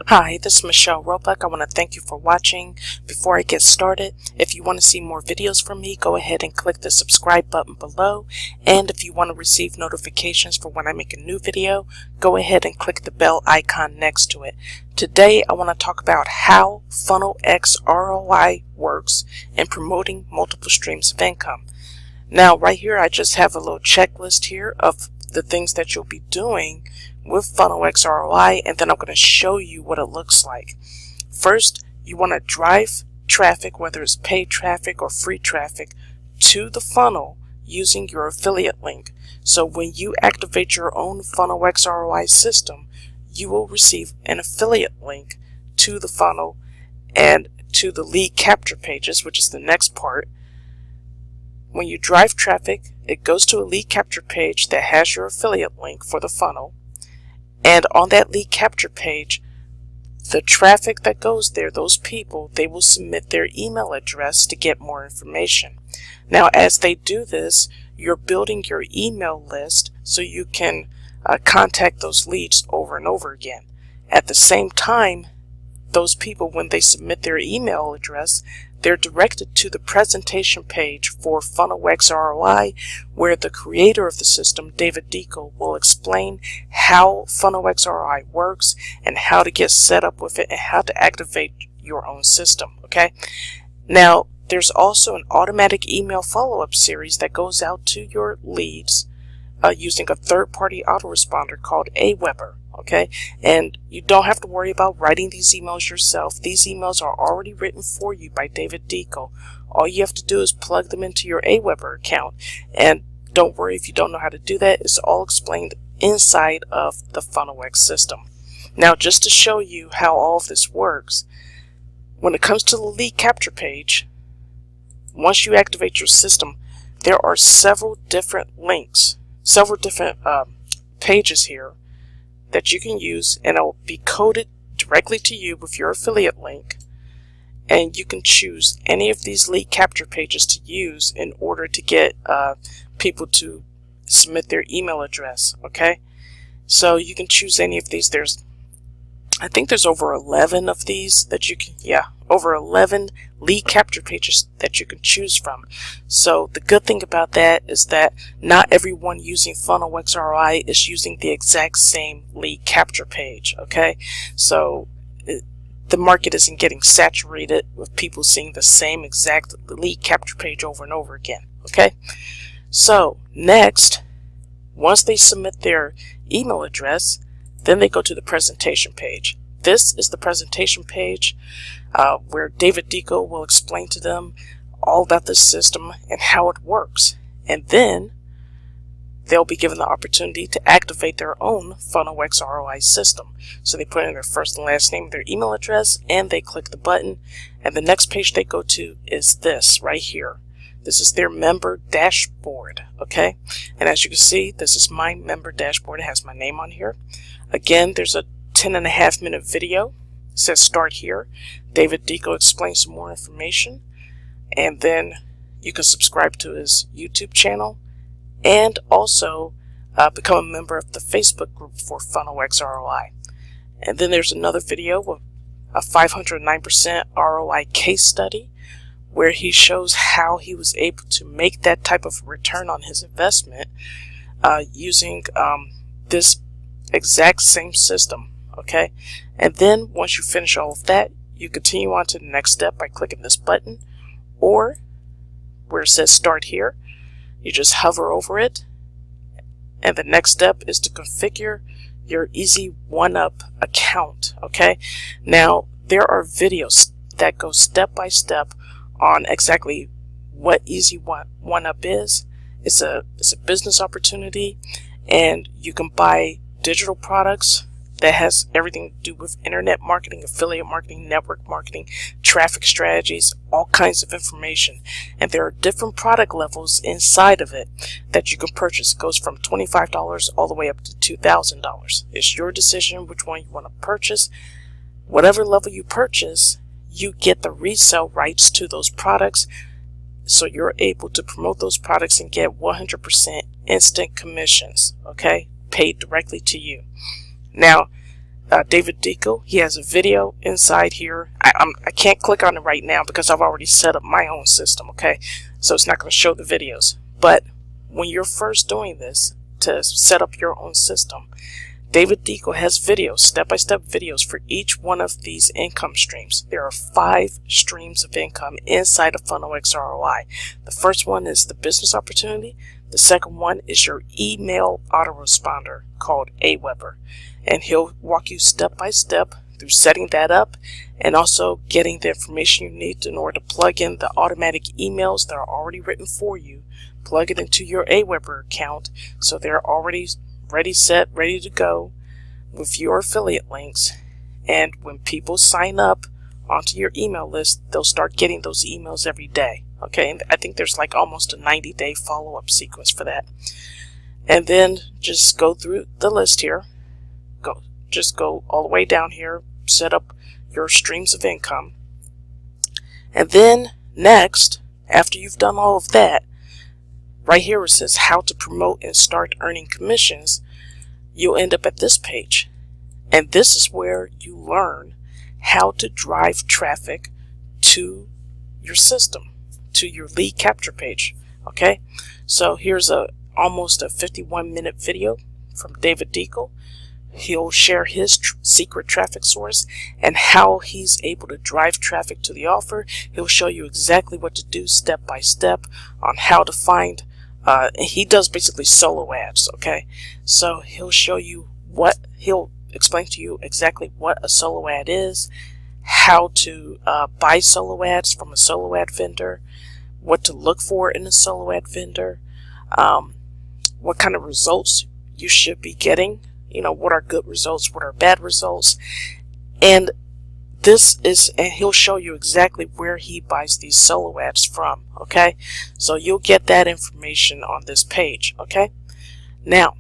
Hi, this is Michelle Roebuck. I want to thank you for watching. Before I get started, if you want to see more videos from me, go ahead and click the subscribe button below. And if you want to receive notifications for when I make a new video, go ahead and click the bell icon next to it. Today, I want to talk about how Funnel X ROI works in promoting multiple streams of income. Now, right here, I just have a little checklist here of the things that you'll be doing with Funnel X ROI, and then I'm going to show you what it looks like. First, you want to drive traffic, whether it's paid traffic or free traffic, to the funnel using your affiliate link. So when you activate your own Funnel X ROI system, you will receive an affiliate link to the funnel and to the lead capture pages, which is the next part. When you drive traffic, it goes to a lead capture page that has your affiliate link for the funnel. And on that lead capture page, the traffic that goes there, those people, they will submit their email address to get more information. Now, as they do this, you're building your email list so you can contact those leads over and over again. At the same time, those people, when they submit their email address, they're directed to the presentation page for Funnel X ROI, where the creator of the system, David Deco, will explain how Funnel X ROI works and how to get set up with it and how to activate your own system. Okay. Now, there's also an automatic email follow-up series that goes out to your leads using a third-party autoresponder called Aweber. Okay, and you don't have to worry about writing these emails yourself. These emails are already written for you by David Deco. All you have to do is plug them into your Aweber account, and don't worry if you don't know how to do that. It's all explained inside of the Funnel X system. Now, just to show you how all of this works, when it comes to the lead capture page, once you activate your system, there are several different links, several different pages here that you can use, and it will be coded directly to you with your affiliate link, and you can choose any of these lead capture pages to use in order to get people to submit their email address. Okay, so you can choose any of these. I think there's over 11 of these that you can, over 11 lead capture pages that you can choose from. So the good thing about that is that not everyone using Funnel X ROI is using the exact same lead capture page. Okay, so the market isn't getting saturated with people seeing the same exact lead capture page over and over again. Okay, so next, once they submit their email address, then they go to the presentation page. This is the presentation page where David Deco will explain to them all about the system and how it works. And then they'll be given the opportunity to activate their own Funnel X ROI system. So they put in their first and last name, their email address, and they click the button. And the next page they go to is this right here. This is their member dashboard. Okay, and as you can see, this is my member dashboard. It has my name on here. Again, there's a 10.5-minute video. It says start here. David Deco explains some more information, and then you can subscribe to his YouTube channel and also become a member of the Facebook group for Funnel X ROI. And then there's another video with a 509% ROI case study where he shows how he was able to make that type of return on his investment using this exact same system. Okay, and then once you finish all of that, you continue on to the next step by clicking this button, or where it says start here, you just hover over it, and the next step is to configure your Easy 1UP account. Okay, now there are videos that go step by step on exactly what Easy 1UP is. It's a business opportunity, and you can buy digital products that has everything to do with internet marketing, affiliate marketing, network marketing, traffic strategies, all kinds of information. And there are different product levels inside of it that you can purchase. It goes from $25 all the way up to $2,000. It's your decision which one you want to purchase. Whatever level you purchase, you get the resale rights to those products, so you're able to promote those products and get 100% instant commissions, okay, paid directly to you. Now, David Deco. He has a video inside here. I can't click on it right now because I've already set up my own system, okay? So it's not going to show the videos. But when you're first doing this to set up your own system, David Deco has videos, step-by-step videos for each one of these income streams. There are 5 streams of income inside of Funnel X ROI. The first one is the business opportunity. The second one is your email autoresponder called Aweber. And he'll walk you step by step through setting that up and also getting the information you need in order to plug in the automatic emails that are already written for you, plug it into your Aweber account so they're already ready, set, ready to go with your affiliate links. And when people sign up onto your email list, they'll start getting those emails every day. Okay, and I think there's like almost a 90-day follow-up sequence for that. And then just go through the list here. Just go all the way down here, set up your streams of income. And then next, after you've done all of that, right here it says how to promote and start earning commissions, you'll end up at this page. And this is where you learn how to drive traffic to your system, to your lead capture page. Okay, so here's almost a 51-minute video from David Deco. He'll share his secret traffic source and how he's able to drive traffic to the offer. He'll show you exactly what to do step by step on how to find. He does basically solo ads. Okay, so he'll explain to you exactly what a solo ad is, how to buy solo ads from a solo ad vendor, what to look for in a solo ad vendor, what kind of results you should be getting. You know, what are good results, what are bad results. And he'll show you exactly where he buys these solo ads from. Okay, so you'll get that information on this page. Okay, now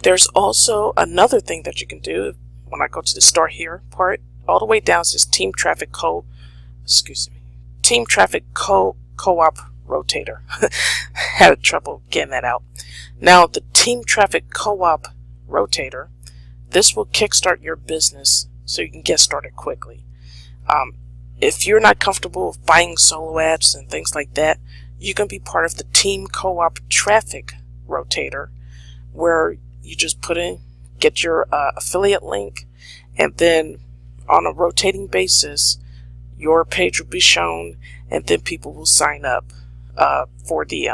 there's also another thing that you can do. When I go to the Start Here part, all the way down it says Team Traffic Co-op Rotator. Had trouble getting that out. Now the Team Traffic Co-op Rotator, this will kickstart your business so you can get started quickly. If you're not comfortable with buying solo ads and things like that, you can be part of the Team Co-op Traffic Rotator, where you just get your affiliate link, and then on a rotating basis your page will be shown, and then people will sign up for the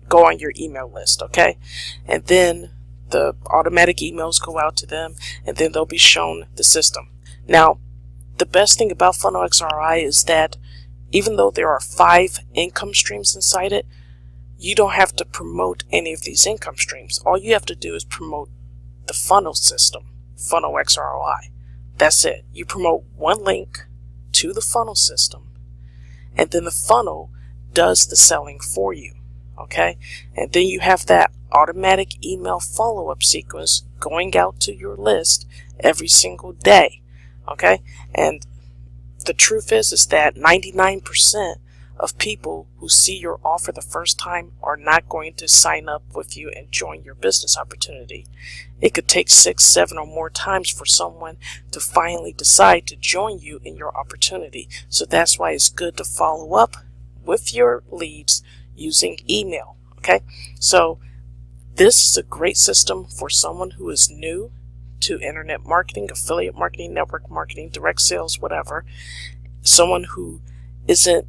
go on your email list. Okay, and then the automatic emails go out to them, and then they'll be shown the system. Now, the best thing about Funnel X ROI is that even though there are 5 income streams inside it, you don't have to promote any of these income streams. All you have to do is promote the funnel system, Funnel X ROI. That's it. You promote one link to the funnel system, and then the funnel does the selling for you. Okay, and then you have that automatic email follow-up sequence going out to your list every single day. Okay, and the truth is that 99% of people who see your offer the first time are not going to sign up with you and join your business opportunity. It could take 6, 7 or more times for someone to finally decide to join you in your opportunity. So that's why it's good to follow up with your leads using email. Okay, so this is a great system for someone who is new to internet marketing, affiliate marketing, network marketing, direct sales, whatever. Someone who isn't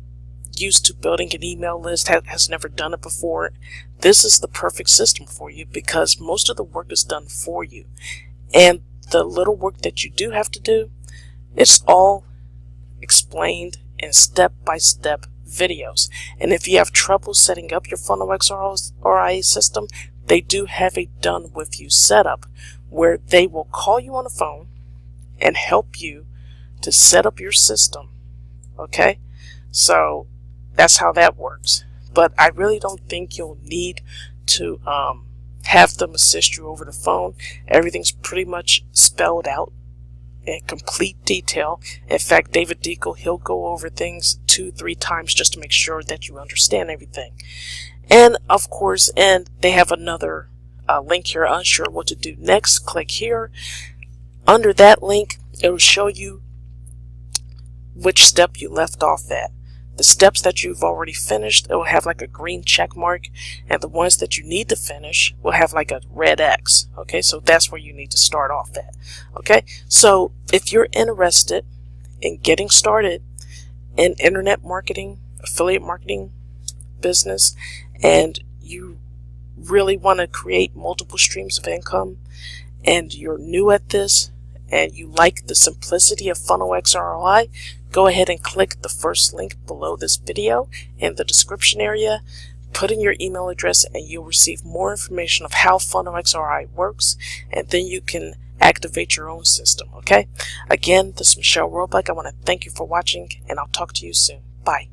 used to building an email list, has never done it before. This is the perfect system for you because most of the work is done for you. And the little work that you do have to do, it's all explained in step-by-step videos. And if you have trouble setting up your Funnel X ROI system, they do have a done with you setup where they will call you on the phone and help you to set up your system. Okay, so that's how that works. But I really don't think you'll need to have them assist you over the phone. Everything's pretty much spelled out in complete detail. In fact, David Deco, he'll go over things 2-3 times just to make sure that you understand everything. And of course, and they have another link here, unsure what to do next, click here. Under that link, it will show you which step you left off at. The steps that you've already finished, it will have like a green check mark, and the ones that you need to finish will have like a red X. Okay, so that's where you need to start off at. Okay, so if you're interested in getting started in internet marketing, affiliate marketing business, and you really want to create multiple streams of income, and you're new at this, and you like the simplicity of Funnel X ROI, go ahead and click the first link below this video in the description area. Put in your email address and you'll receive more information of how Funnel X ROI works, and then you can activate your own system. Okay? Again, this is Michelle Roebuck. I want to thank you for watching, and I'll talk to you soon. Bye.